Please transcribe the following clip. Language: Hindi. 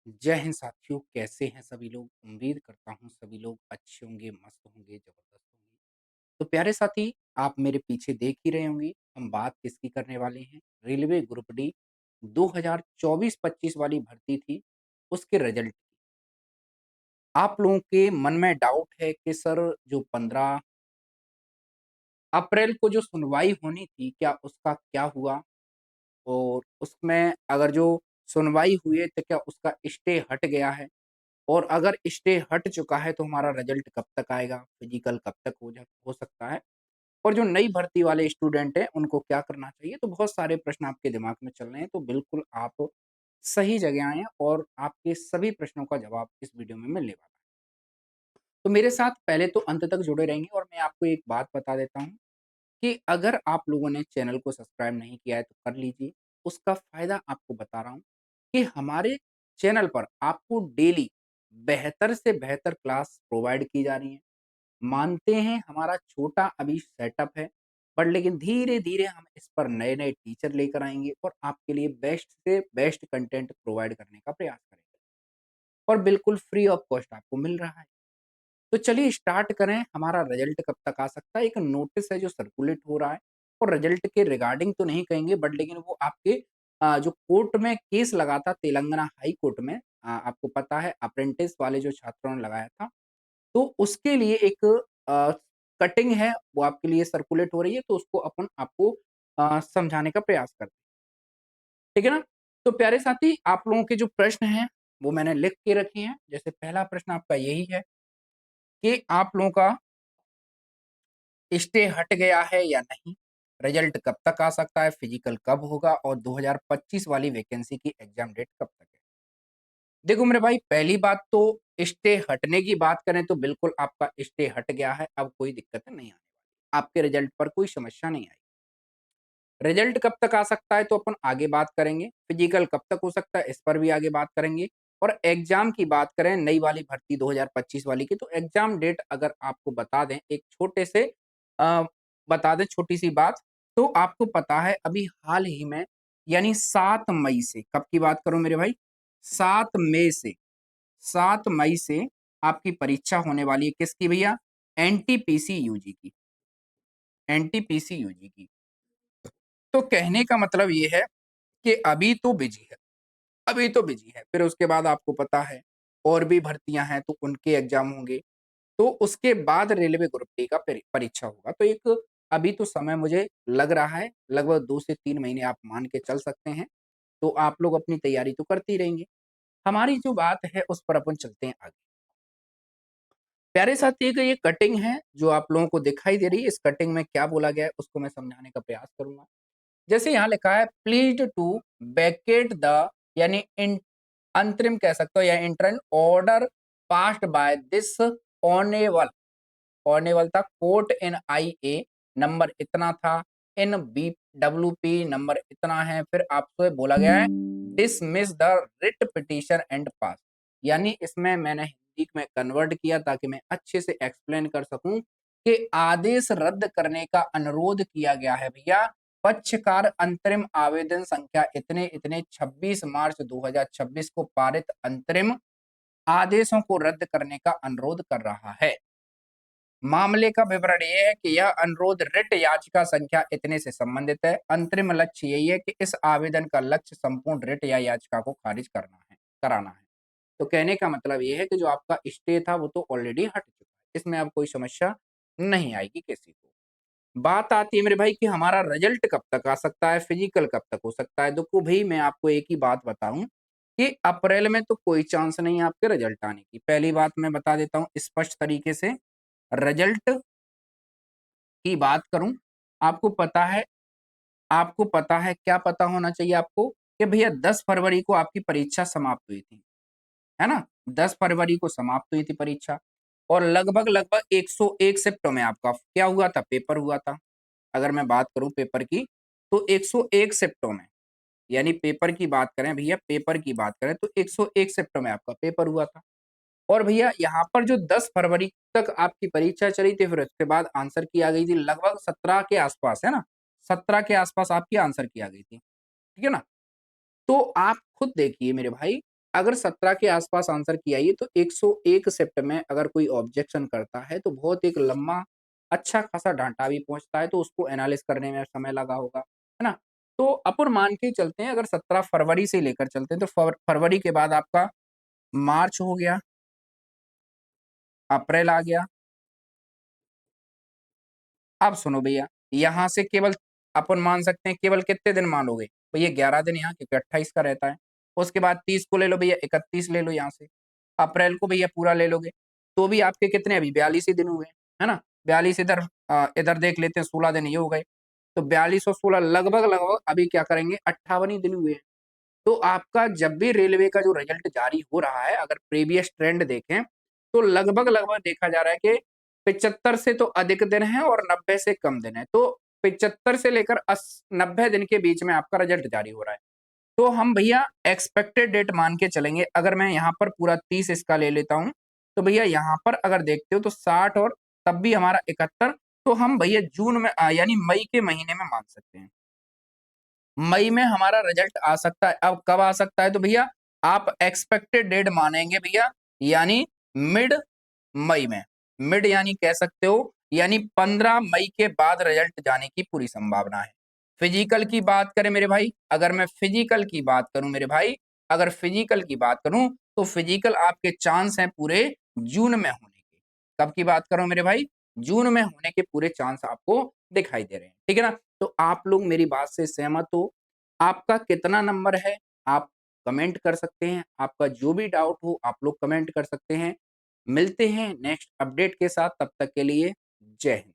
जय हिंद साथियों, कैसे हैं सभी लोग? उम्मीद करता हूँ सभी लोग अच्छे होंगे, मस्त होंगे, ज़बरदस्त होंगे। तो प्यारे साथी, आप मेरे पीछे देख ही रहे होंगे, हम बात किसकी करने वाले हैं? रेलवे ग्रुप डी 2024-25 वाली भर्ती थी, उसके रिज़ल्ट की। आप लोगों के मन में डाउट है कि सर जो 15 अप्रैल को जो सुनवाई होनी थी, क्या उसका क्या हुआ? और उसमें अगर जो सुनवाई हुई है, तो क्या उसका स्टे हट गया है? और अगर स्टे हट चुका है तो हमारा रिजल्ट कब तक आएगा? फिजिकल कब तक हो सकता है? और जो नई भर्ती वाले स्टूडेंट हैं उनको क्या करना चाहिए? तो बहुत सारे प्रश्न आपके दिमाग में चल रहे हैं, तो बिल्कुल आप सही जगह आए हैं और आपके सभी प्रश्नों का जवाब इस वीडियो में मिलने वाला है। तो मेरे साथ पहले तो अंत तक जुड़े रहेंगे और मैं आपको एक बात बता देता हूँ कि अगर आप लोगों ने चैनल को सब्सक्राइब नहीं किया है तो कर लीजिए। उसका फ़ायदा आपको बता रहा हूँ कि हमारे चैनल पर आपको डेली बेहतर से बेहतर क्लास प्रोवाइड की जा रही है। मानते हैं हमारा छोटा अभी सेटअप है, पर लेकिन धीरे-धीरे हम इस पर नए-नए टीचर लेकर आएँगे और आपके लिए बेस्ट से बेस्ट कंटेंट प्रोवाइड करने का प्रयास करेंगे। और बिल्कुल फ्री ऑफ कॉस्ट आपको मिल रहा है। तो चलिए स्टार्ट करें, हमारा रिजल्ट कब तक आ सकता है? एक नोटिस है जो सर्कुलेट हो रहा है और रिजल्ट के रिगार्डिंग तो नहीं कहेंगे, बट लेकिन वो आपके जो कोर्ट में केस लगा था तेलंगाना हाई कोर्ट में, आपको पता है अप्रेंटिस वाले जो छात्रों ने लगाया था, तो उसके लिए एक अ, कटिंग है, वो आपके लिए सर्कुलेट हो रही है, तो उसको अपन आपको समझाने का प्रयास करते हैं। ठीक है ना? तो प्यारे साथी, आप लोगों के जो प्रश्न हैं, वो मैंने लिख के रखे हैं। जैसे पहला प्रश्न आपका यही है कि आप लोगों का स्टे हट गया है या नहीं? रिजल्ट कब तक आ सकता है? फिजिकल कब होगा? और 2025 वाली वैकेंसी की एग्ज़ाम डेट कब तक है? देखो मेरे भाई, पहली बात तो स्टे हटने की बात करें तो बिल्कुल आपका स्टे हट गया है, अब कोई दिक्कत नहीं आने वाली। आपके रिजल्ट पर कोई समस्या नहीं आई। रिजल्ट कब तक आ सकता है तो अपन आगे बात करेंगे। फिजिकल कब तक हो सकता है इस पर भी आगे बात करेंगे। और एग्ज़ाम की बात करें नई वाली भर्ती 2025 वाली की, तो एग्ज़ाम डेट अगर आपको बता दें एक छोटे से अ, बता दें छोटी-सी बात, तो आपको पता है अभी हाल ही में यानी 7 मई से, कब की बात करूँ मेरे भाई? 7 मई से 7 मई से आपकी परीक्षा होने वाली है किसकी भैया? एनटीपीसी यूजी की, एनटीपीसी यूजी की। तो कहने का मतलब ये है कि अभी तो बिज़ी है, अभी तो बिज़ी है, फिर उसके बाद आपको पता है और भी भर्तियाँ हैं तो उनके एग्ज़ाम होंगे, तो उसके बाद रेलवे ग्रुप डी का परीक्षा होगा। तो एक अभी तो समय मुझे लग रहा है लगभग 2 से 3 महीने आप मान के चल सकते हैं, तो आप लोग अपनी तैयारी तो करते ही रहेंगे। हमारी जो बात है उस पर अपन चलते हैं आगे। प्यारे साथी, एक ये कटिंग है जो आप लोगों को दिखाई दे रही है, इस कटिंग में क्या बोला गया है उसको मैं समझाने का प्रयास करूँगा। जैसे यहाँ लिखा है प्लीज़ टू वैकेट द, यानी इन अंतरिम कह सकते हो या interim order passed by this honourable, honourable था कोर्ट इन आईए नंबर इतना था, इन बीडब्ल्यूपी नंबर इतना है, फिर आपसे बोला गया है dismiss the writ petition and pass. यानी इसमें मैंने हिंदी में कन्वर्ट किया ताकि मैं अच्छे से एक्सप्लेन कर सकूं कि आदेश रद्द करने का अनुरोध किया गया है भैया। पक्षकार अंतरिम आवेदन संख्या इतने इतने 26 मार्च 2026 को पारित अंतरिम आदेशों को रद्द करने का अनुरोध कर रहा है। मामले का विवरण ये है कि यह अनुरोध रिट याचिका संख्या इतने से संबंधित है। अंतरिम लक्ष्य यही है कि इस आवेदन का लक्ष्य संपूर्ण रिट या याचिका को खारिज कराना है। तो कहने का मतलब ये है कि जो आपका स्टे था वो तो ऑलरेडी हट चुका है। इसमें अब कोई समस्या नहीं आएगी किसी को। बात आती है मेरे भाई कि हमारा रिजल्ट कब तक आ सकता है, फिजिकल कब तक हो सकता है। देखो भाई, मैं आपको एक ही बात बताऊं कि अप्रैल में तो कोई चांस नहीं है आपके रिजल्ट आने की। पहली बात मैं बता देता हूँ स्पष्ट तरीके से, रिजल्ट की बात करूं, आपको पता है, आपको पता है क्या पता होना चाहिए आपको कि भैया 10 फरवरी को आपकी परीक्षा समाप्त हुई थी, है ना? 10 फरवरी को समाप्त हुई थी परीक्षा और लगभग-लगभग 101 शिफ्टों में आपका क्या हुआ था? पेपर हुआ था। अगर मैं बात करूँ पेपर की, तो 101 शिफ्टों में, यानी पेपर की बात करें भैया, पेपर की बात करें तो 101 शिफ्टों में आपका पेपर हुआ था। और भैया यहाँ पर जो 10 फरवरी तक आपकी परीक्षा चली थी, फिर उसके बाद आंसर की आ गई थी लगभग 17 के आसपास, है ना? 17 के आसपास आपकी आंसर की आ गई थी, ठीक है ना? तो आप खुद देखिए मेरे भाई, अगर 17 के आसपास आंसर किया ये तो 101 शिफ्ट में अगर कोई ऑब्जेक्शन करता है तो बहुत एक लंबा अच्छा खासा डांटा भी पहुंचता है, तो उसको एनालिस करने में समय लगा होगा, है ना? तो अपन मान के चलते हैं अगर 17 फरवरी से लेकर चलते हैं तो फरवरी के बाद आपका मार्च हो गया, अप्रैल आ गया। अब सुनो भैया, यहाँ से केवल अपन मान सकते हैं केवल कितने दिन मानोगे? भैया 11 दिन यहाँ क्योंकि 28 का रहता है। उसके बाद 30 को ले लो भैया, 31 ले लो यहाँ से। अप्रैल को भैया पूरा ले लोगे, तो भी आपके कितने अभी 42 ही दिन हुए, है ना? 42 इधर इधर देख लेते हैं 16 दिन ये हो गए। तो 42 और 16 लगभग-लगभग अभी क्या करेंगे 58 ही दिन हुए हैं। तो आपका जब भी रेलवे का जो रिजल्ट जारी हो रहा है, अगर प्रीवियस ट्रेंड देखें, तो लगभग-लगभग देखा जा रहा है कि 75 से तो अधिक दिन हैं और 90 से कम दिन हैं। तो 75 से लेकर 90 दिन के बीच में आपका रिजल्ट जारी हो रहा है। तो हम भैया एक्सपेक्टेड डेट मान के चलेंगे। अगर मैं यहाँ पर पूरा 30 इसका ले लेता हूँ, तो भैया यहाँ पर अगर देखते हो तो 60 और तब भी हमारा 71, तो हम भैया जून में यानी मई के महीने में मान सकते हैं। मई में हमारा रिजल्ट आ सकता है। अब कब आ सकता है? तो भैया आप एक्सपेक्टेड डेट मानेंगे भैया, यानी मिड मई में। मिड यानी कह सकते हो यानी 15 मई के बाद रिजल्ट जाने की पूरी संभावना है। फिजिकल की बात करें मेरे भाई, अगर मैं फिजिकल की बात करूं मेरे भाई, अगर फिजिकल की बात करूं तो फिजिकल आपके चांस हैं पूरे जून में होने के। कब की बात करो मेरे भाई? जून में होने के पूरे चांस आपको दिखाई दे रहे हैं, ठीक है ना? तो आप लोग मेरी बात से सहमत हो? आपका कितना नंबर है? आप कमेंट कर सकते हैं। आपका जो भी डाउट हो आप लोग कमेंट कर सकते हैं। मिलते हैं नेक्स्ट अपडेट के साथ, तब तक के लिए जय हिंद।